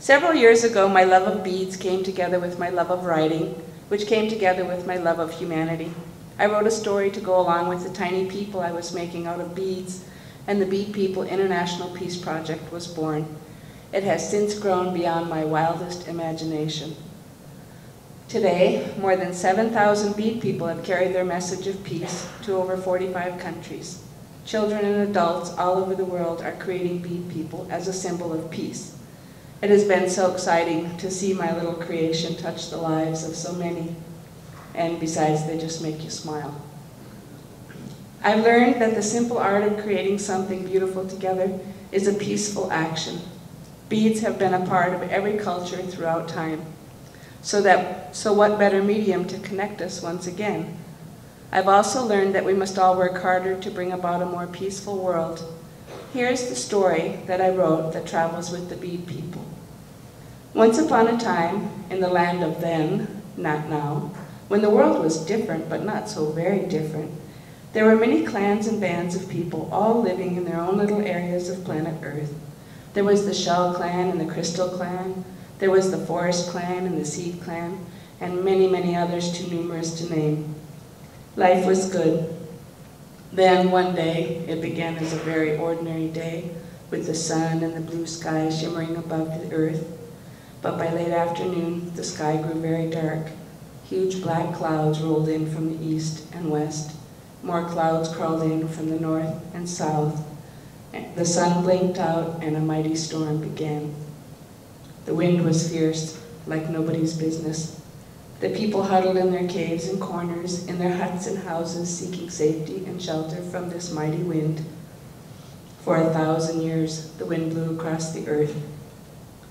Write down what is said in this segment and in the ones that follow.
Several years ago, my love of beads came together with my love of writing, which came together with my love of humanity. I wrote a story to go along with the tiny people I was making out of beads, and the Bead People International Peace Project was born. It has since grown beyond my wildest imagination. Today, more than 7,000 bead people have carried their message of peace to over 45 countries. Children and adults all over the world are creating bead people as a symbol of peace. It has been so exciting to see my little creation touch the lives of so many, and besides, they just make you smile. I've learned that the simple art of creating something beautiful together is a peaceful action. Beads have been a part of every culture throughout time. So what better medium to connect us once again? I've also learned that we must all work harder to bring about a more peaceful world. Here's the story that I wrote that travels with the Bead People. Once upon a time, in the land of then, not now, when the world was different but not so very different, there were many clans and bands of people all living in their own little areas of planet Earth. There was the Shell Clan and the Crystal Clan. There was the Forest Clan and the Seed Clan, and many, many others too numerous to name. Life was good. Then one day, it began as a very ordinary day, with the sun and the blue sky shimmering above the earth. But by late afternoon, the sky grew very dark. Huge black clouds rolled in from the east and west. More clouds crawled in from the north and south. The sun blinked out, and a mighty storm began. The wind was fierce, like nobody's business. The people huddled in their caves and corners, in their huts and houses, seeking safety and shelter from this mighty wind. For 1,000 years, the wind blew across the earth.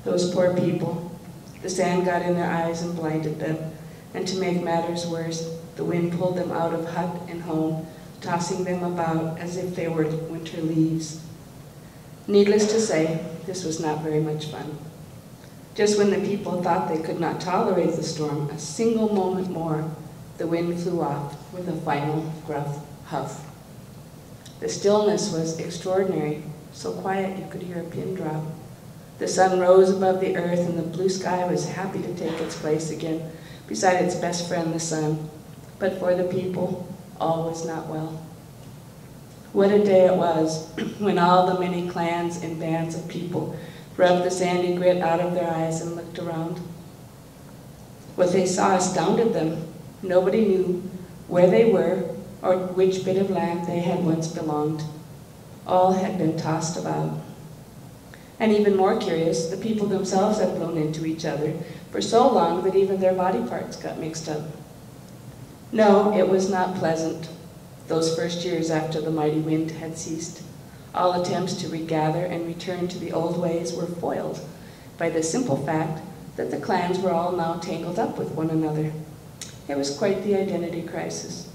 Those poor people, the sand got in their eyes and blinded them, and to make matters worse, the wind pulled them out of hut and home, tossing them about as if they were winter leaves. Needless to say, this was not very much fun. Just when the people thought they could not tolerate the storm a single moment more, the wind flew off with a final gruff huff. The stillness was extraordinary, so quiet you could hear a pin drop. The sun rose above the earth, and the blue sky was happy to take its place again beside its best friend, the sun. But for the people, all was not well. What a day it was when all the many clans and bands of people rubbed the sandy grit out of their eyes and looked around. What they saw astounded them. Nobody knew where they were or which bit of land they had once belonged. All had been tossed about. And even more curious, the people themselves had blown into each other for so long that even their body parts got mixed up. No, it was not pleasant, those first years after the mighty wind had ceased. All attempts to regather and return to the old ways were foiled by the simple fact that the clans were all now tangled up with one another. It was quite the identity crisis.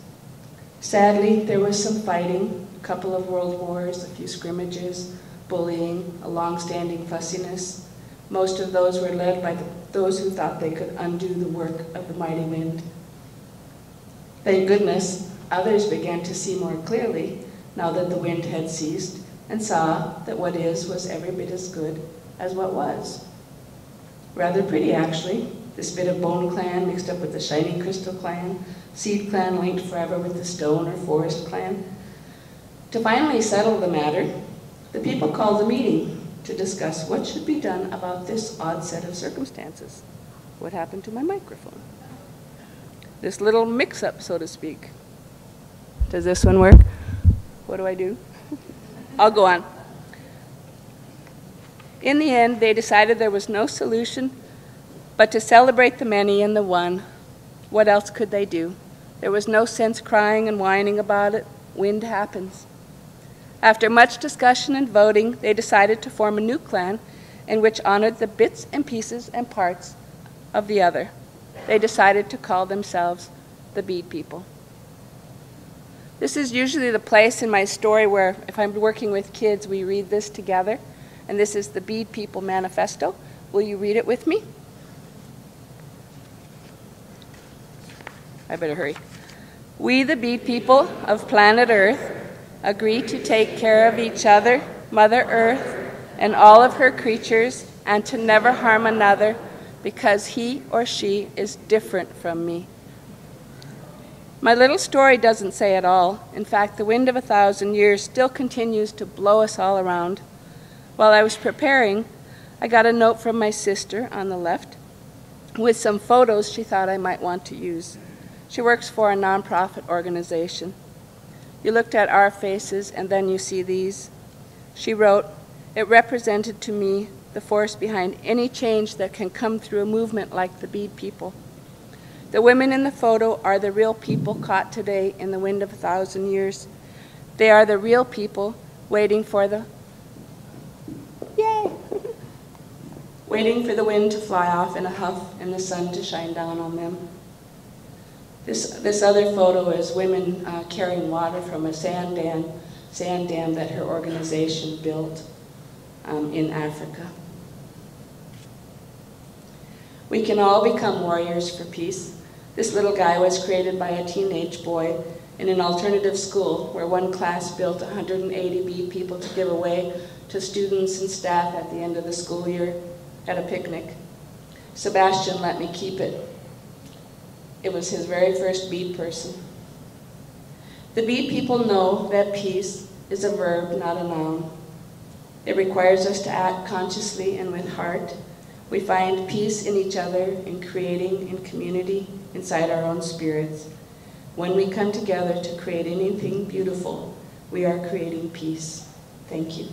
Sadly, there was some fighting, a couple of world wars, a few scrimmages, bullying, a long-standing fussiness. Most of those were led by those who thought they could undo the work of the mighty wind. Thank goodness, others began to see more clearly now that the wind had ceased, and saw that what is was every bit as good as what was. Rather pretty, actually, this bit of Bone Clan mixed up with the Shining Crystal Clan, Seed Clan linked forever with the Stone or Forest Clan. To finally settle the matter, the people called a meeting to discuss what should be done about this odd set of circumstances. What happened to my microphone? This little mix-up, so to speak. Does this one work? What do I do? I'll go on. In the end, they decided there was no solution but to celebrate the many and the one. What else could they do? There was no sense crying and whining about it. Wind happens. After much discussion and voting, they decided to form a new clan in which honored the bits and pieces and parts of the other. They decided to call themselves the Bead People. This is usually the place in my story where, if I'm working with kids, we read this together. And this is the Bead People Manifesto. Will you read it with me? I better hurry. We, the Bead People of planet Earth, agree to take care of each other, Mother Earth, and all of her creatures and to never harm another because he or she is different from me. My little story doesn't say it all. In fact, the wind of 1,000 years still continues to blow us all around. While I was preparing, I got a note from my sister on the left with some photos she thought I might want to use. She works for a nonprofit organization. You looked at our faces and then you see these. She wrote, "It represented to me the force behind any change that can come through a movement like the Bead people. The women in the photo are the real people caught today in the wind of 1,000 years. They are the real people waiting for the, yay, waiting for the wind to fly off in a huff and the sun to shine down on them." This other photo is women carrying water from a sand dam that her organization built in Africa. We can all become warriors for peace. This little guy was created by a teenage boy in an alternative school where one class built 180 bead people to give away to students and staff at the end of the school year at a picnic. Sebastian let me keep it. It was his very first bead person. The bead people know that peace is a verb, not a noun. It requires us to act consciously and with heart. We find peace in each other, in creating, in community, inside our own spirits. When we come together to create anything beautiful, we are creating peace. Thank you.